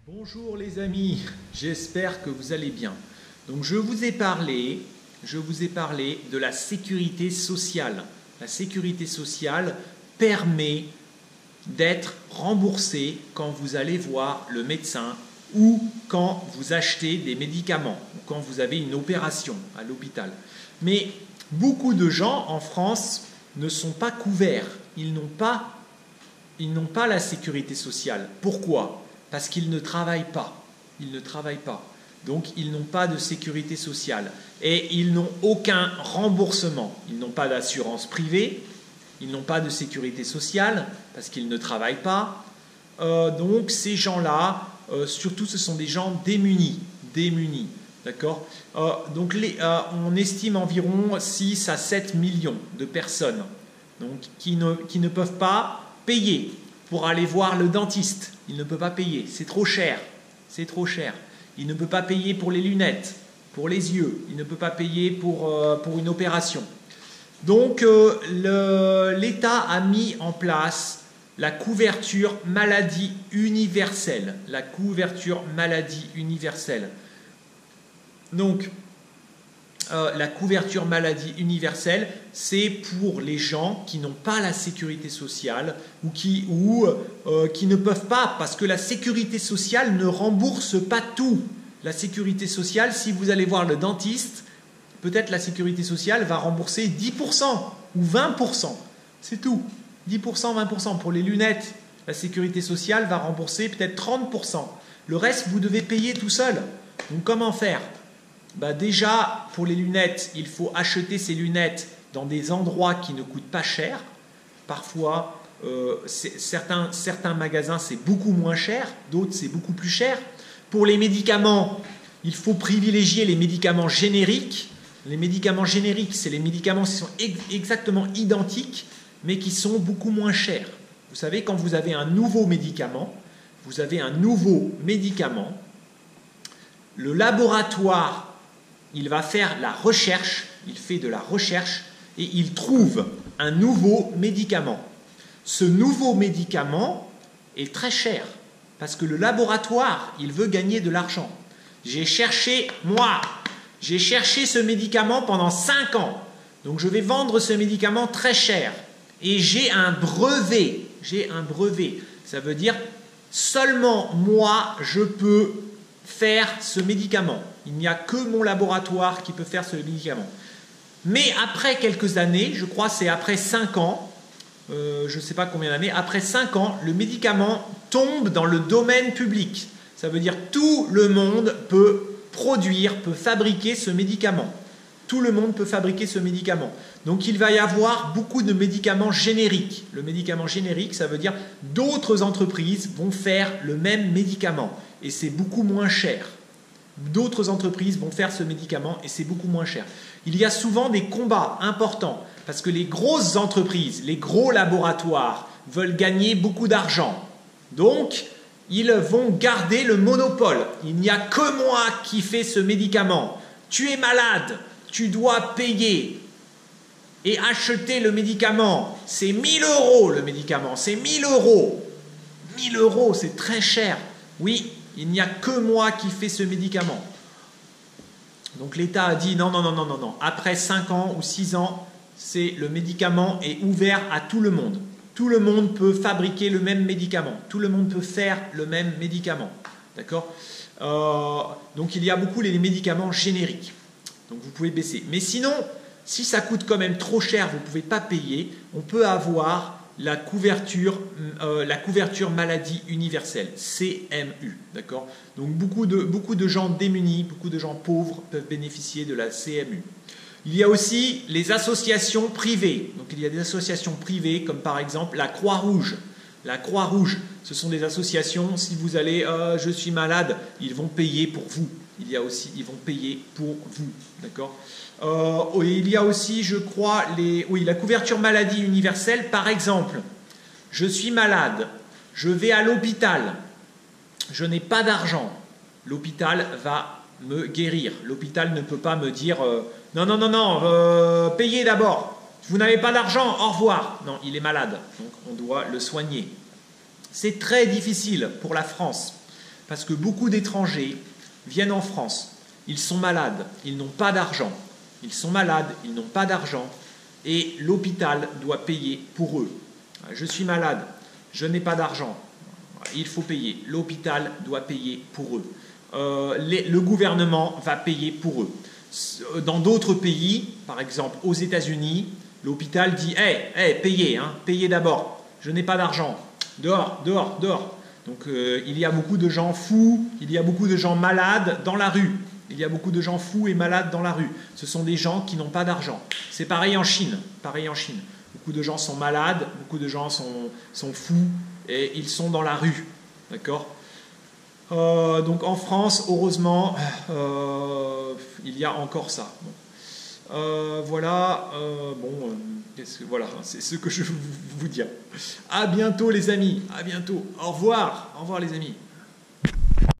Bonjour les amis, j'espère que vous allez bien. Donc je vous ai parlé de la sécurité sociale. La sécurité sociale permet d'être remboursé quand vous allez voir le médecin ou quand vous achetez des médicaments ou quand vous avez une opération à l'hôpital. Mais beaucoup de gens en France ne sont pas couverts, ils n'ont pas la sécurité sociale. Pourquoi ? Parce qu'ils ne travaillent pas. Ils ne travaillent pas. Donc, ils n'ont pas de sécurité sociale. Et ils n'ont aucun remboursement. Ils n'ont pas d'assurance privée. Ils n'ont pas de sécurité sociale parce qu'ils ne travaillent pas. Donc, ces gens-là, surtout, ce sont des gens démunis. Démunis. D'accord ? Donc, on estime environ 6 à 7 millions de personnes donc, qui ne peuvent pas payer pour aller voir le dentiste. Il ne peut pas payer, c'est trop cher, c'est trop cher. Il ne peut pas payer pour les lunettes, pour les yeux, il ne peut pas payer pour une opération. Donc l'État a mis en place la couverture maladie universelle. La couverture maladie universelle. Donc, la couverture maladie universelle, c'est pour les gens qui n'ont pas la sécurité sociale ou qui ne peuvent pas, parce que la sécurité sociale ne rembourse pas tout. La sécurité sociale, si vous allez voir le dentiste, peut-être la sécurité sociale va rembourser 10% ou 20%. C'est tout. 10%, 20%. Pour les lunettes, la sécurité sociale va rembourser peut-être 30%. Le reste, vous devez payer tout seul. Donc comment faire ? Déjà, pour les lunettes, il faut acheter ces lunettes dans des endroits qui ne coûtent pas cher. Parfois, certains magasins, c'est beaucoup moins cher, d'autres, c'est beaucoup plus cher. Pour les médicaments, il faut privilégier les médicaments génériques. Les médicaments génériques, c'est les médicaments qui sont exactement identiques, mais qui sont beaucoup moins chers. Vous savez, quand vous avez un nouveau médicament, le laboratoire, il va faire la recherche, il fait de la recherche et il trouve un nouveau médicament. Ce nouveau médicament est très cher parce que le laboratoire, il veut gagner de l'argent. J'ai cherché ce médicament pendant 5 ans. Donc je vais vendre ce médicament très cher et j'ai un brevet. Ça veut dire seulement moi, je peux faire ce médicament. Il n'y a que mon laboratoire qui peut faire ce médicament. Mais après quelques années, je crois que c'est après 5 ans, je ne sais pas combien d'années, après 5 ans, le médicament tombe dans le domaine public. Ça veut dire tout le monde peut fabriquer ce médicament. Tout le monde peut fabriquer ce médicament. Donc il va y avoir beaucoup de médicaments génériques. Le médicament générique, ça veut dire d'autres entreprises vont faire le même médicament et c'est beaucoup moins cher. D'autres entreprises vont faire ce médicament et c'est beaucoup moins cher. Il y a souvent des combats importants parce que les grosses entreprises, les gros laboratoires veulent gagner beaucoup d'argent. Donc, ils vont garder le monopole. Il n'y a que moi qui fais ce médicament. Tu es malade, tu dois payer et acheter le médicament. C'est 1000 € le médicament, c'est 1000 €. 1000 €, c'est très cher. Oui, il n'y a que moi qui fais ce médicament. Donc l'État a dit non. Après 5 ans ou 6 ans, le médicament est ouvert à tout le monde. Tout le monde peut fabriquer le même médicament. Tout le monde peut faire le même médicament. D'accord ? Donc il y a beaucoup les médicaments génériques. Donc vous pouvez baisser. Mais sinon, si ça coûte quand même trop cher, vous ne pouvez pas payer, on peut avoir la couverture maladie universelle, CMU, d'accord ? Donc beaucoup de gens démunis, beaucoup de gens pauvres peuvent bénéficier de la CMU. Il y a aussi les associations privées. Donc il y a des associations privées comme par exemple la Croix-Rouge. La Croix-Rouge, ce sont des associations, si vous allez je suis malade, ils vont payer pour vous. Ils vont payer pour vous, d'accord ? Il y a aussi, je crois, la couverture maladie universelle. Par exemple, je suis malade, je vais à l'hôpital, je n'ai pas d'argent. L'hôpital va me guérir. L'hôpital ne peut pas me dire non, payez d'abord. Vous n'avez pas d'argent, au revoir. Non, il est malade, donc on doit le soigner. C'est très difficile pour la France. parce que beaucoup d'étrangers viennent en France. Ils sont malades, ils n'ont pas d'argent. Ils sont malades, ils n'ont pas d'argent et l'hôpital doit payer pour eux. Je suis malade, je n'ai pas d'argent, il faut payer. L'hôpital doit payer pour eux. Le gouvernement va payer pour eux. Dans d'autres pays, par exemple aux États-Unis, l'hôpital dit payez, payez d'abord, je n'ai pas d'argent, dehors, dehors, dehors. Donc il y a beaucoup de gens fous, il y a beaucoup de gens malades dans la rue. Il y a beaucoup de gens fous et malades dans la rue. Ce sont des gens qui n'ont pas d'argent. C'est pareil en Chine. Pareil en Chine. Beaucoup de gens sont malades, beaucoup de gens sont fous et ils sont dans la rue. D'accord ? Donc en France, heureusement, il y a encore ça. Bon. Voilà. Voilà, c'est ce que je veux vous dire. À bientôt les amis. À bientôt. Au revoir. Au revoir les amis.